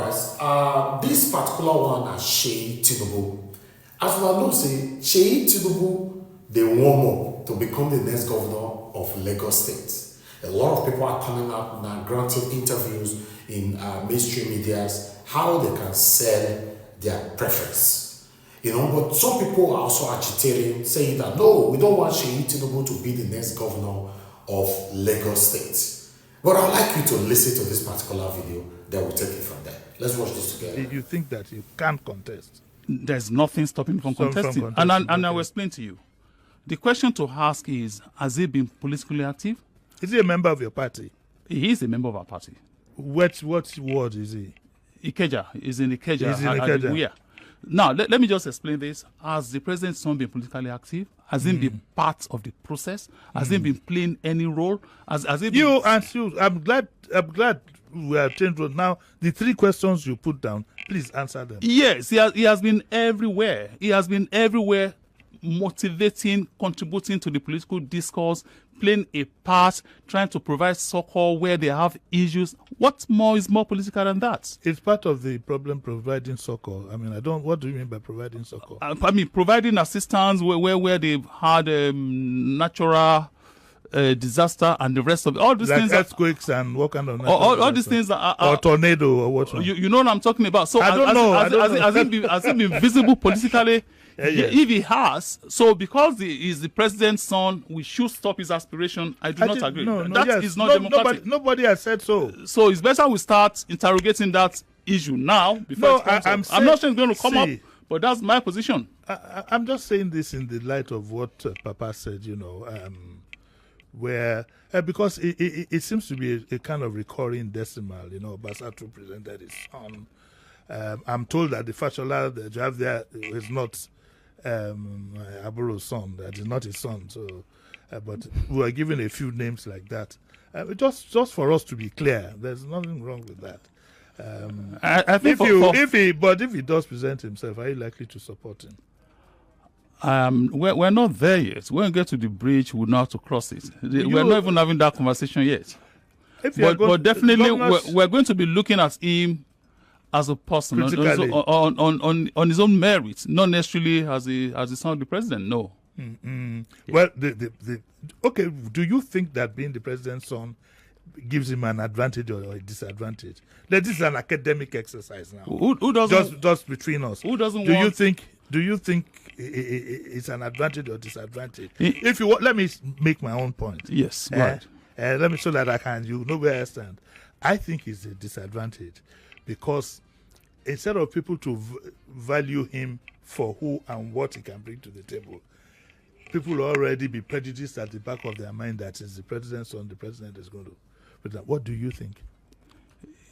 right, this particular one is Seyi Tinubu. As we know, say Seyi Tinubu, they warm up to become the next governor of Lagos State. A lot of people are coming up now, granting interviews in mainstream medias, how they can sell their preference. But some people are also agitating, saying that no, we don't want Seyi Tinubu to be the next governor of Lagos State. But I'd like you to listen to this particular video, then we'll take it from there. Let's watch this together. You think that you can't contest? There's nothing stopping me from contesting. And I will explain to you. The question to ask is, has he been politically active? Is he a member of your party? He is a member of our party. What ward is he? Ikeja. He's in Ikeja. He's in Ikeja. Yeah. Now, let me just explain this. Has the president's son been politically active? Has he been part of the process? Has he been playing any role? Has he been... You answer. I'm glad we have changed road. Now, the three questions you put down, please answer them. Yes, he has been everywhere. He has been everywhere, motivating, contributing to the political discourse, playing a part, trying to provide succor where they have issues. What more is more political than that? It's part of the problem, providing succor. I mean, what do you mean by providing succor? I mean, providing assistance where they've had natural disaster and the rest of it. All these like things, earthquakes and what kind of all these things are or tornado or what? You know what I'm talking about. So I don't know. Has it been visible politically? Yeah. If he has, so because he is the president's son, we should stop his aspiration. I do not agree. That is not democratic. Nobody has said so. So it's better we start interrogating that issue now before I'm not sure it's going to come up, but that's my position. I'm just saying this in the light of what Papa said, where because it seems to be a kind of recurring decimal. Basatu presented his son. I'm told that the Fashola that you have there is not Aburo's son. That is not his son. So, but we are given a few names like that. Just for us to be clear, there's nothing wrong with that. I think if he does present himself, are you likely to support him? We're not there yet. When we get to the bridge, we're not to cross it. We're not even having that conversation yet. But definitely, we're going to be looking at him as a person on his own merits, not necessarily as the son of the president. No. Yeah. Well, okay. Do you think that being the president's son gives him an advantage or a disadvantage? This is an academic exercise now. Who doesn't? Just between us. Who doesn't? Do you think it's an advantage or disadvantage? If you want, let me make my own point. Yes, right. Let me so that I can. You know where I stand. I think it's a disadvantage because instead of people to value him for who and what he can bring to the table, people will already be prejudiced at the back of their mind that it's the president's son. The president is going to. But what do you think?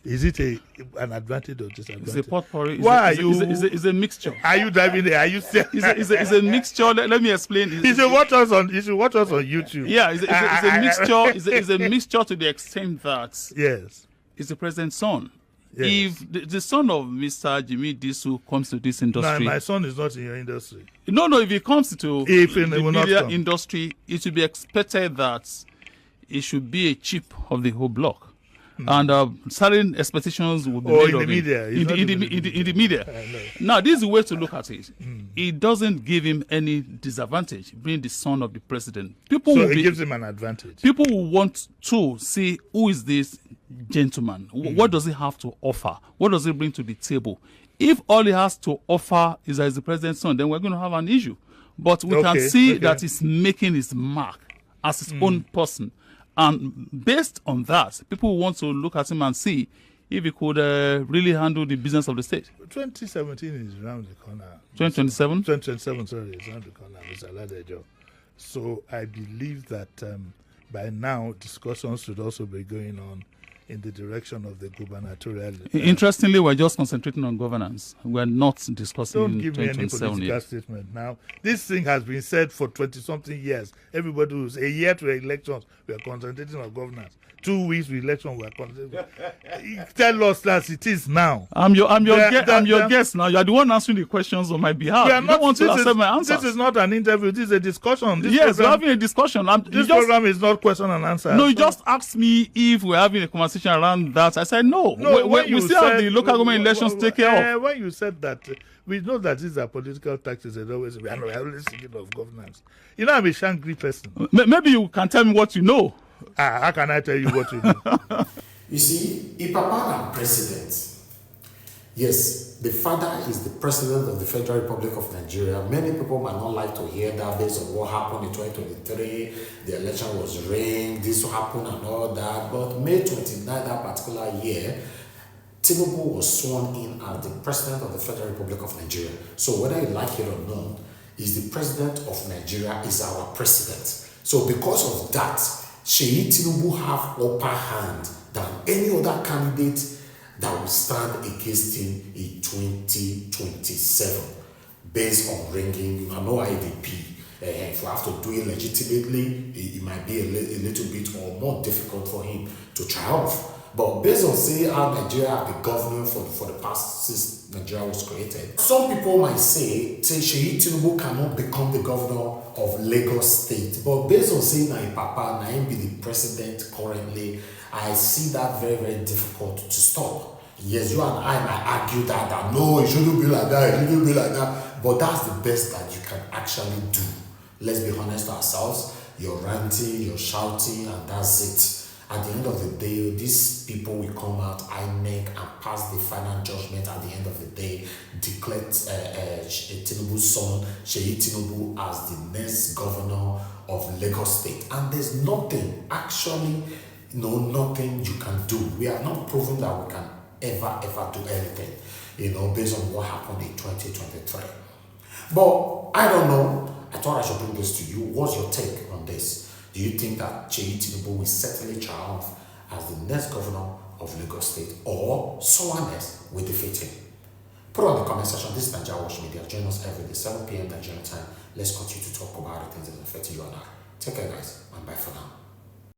Is it an advantage or disadvantage? It's a potpourri. It's a mixture. Are you driving there? Are you saying it's a mixture? Let me explain. You should watch us on YouTube. Yeah, it's a mixture. It's a mixture to the extent that yes, it's the president's son. Yes. If the son of Mr. Jimmy Disu comes to this industry, no, my son is not in your industry. No. If he comes to the media industry, it should be expected that it should be a chip of the whole block. And certain expectations will be made of in the media. Now, this is the way to look at it. It doesn't give him any disadvantage, being the son of the president. It gives him an advantage. People will want to see who is this gentleman. What does he have to offer? What does he bring to the table? If all he has to offer is that he's the president's son, then we're going to have an issue. But we can see that he's making his mark as his own person. And based on that, people want to look at him and see if he could really handle the business of the state. 2017 is around the corner. 2027? 2027, sorry, is around the corner, Mr. Ladejo. So I believe that by now, discussions should also be going on in the direction of the gubernatorial. Interestingly, we're just concentrating on governance. We're not discussing. Don't give me any political statement now. This thing has been said for 20-something years. Everybody was a year to elections. We are concentrating on governance. 2 weeks with election. We are concentrating. Tell us that it is now. I'm your guest now. You are the one answering the questions on my behalf. You don't want to accept my answers. This is not an interview. This is a discussion. We're having a discussion. This program is not question and answer. No, you just asked me if we're having a conversation conversation around that. I said no. No, We still have the local government elections to take care of. When you said that, we know that these are political tactics. And always, we are always thinking of governance. You know, I'm a shangri person. Maybe you can tell me what you know. How can I tell you what you know? You see, if Papa is president, yes, the father is the president of the Federal Republic of Nigeria. Many people might not like to hear that based on what happened in 2023. The election was rigged, this happened and all that. But May 29, that particular year, Tinubu was sworn in as the president of the Federal Republic of Nigeria. So whether you like it or not, is the president of Nigeria, is our president. So because of that, Seyi Tinubu have upper hand than any other candidate that will stand against him in 2027 based on ringing, no IDP. If you have to do it legitimately, it might be a little bit or more difficult for him to triumph. But based on saying how Nigeria have been governing for the past since Nigeria was created, some people might say Seyi Tinubu cannot become the governor of Lagos State. But based on saying that Papa, na him be the president currently, I see that very, very difficult to stop. Yes, you and I might argue that no, it shouldn't be like that, it shouldn't be like that. But that's the best that you can actually do. Let's be honest to ourselves. You're ranting, you're shouting, and that's it. At the end of the day, these people will come out, INEC, and pass the final judgment at the end of the day, declare Tinubu's son, Seyi Tinubu, as the next governor of Lagos State. And there's nothing, actually, nothing you can do. We have not proven that we can ever do anything, based on what happened in 2023. But I don't know. I thought I should bring this to you. What's your take on this? Do you think that Seyi Tinubu will certainly triumph as the next governor of Lagos State, or someone else will defeat him? Put it on the comment section. This is Nigeria Watch Media. Join us every day, 7 p.m. Nigerian time. Let's continue to talk about the things that affect you and I. Take care, guys, and bye for now.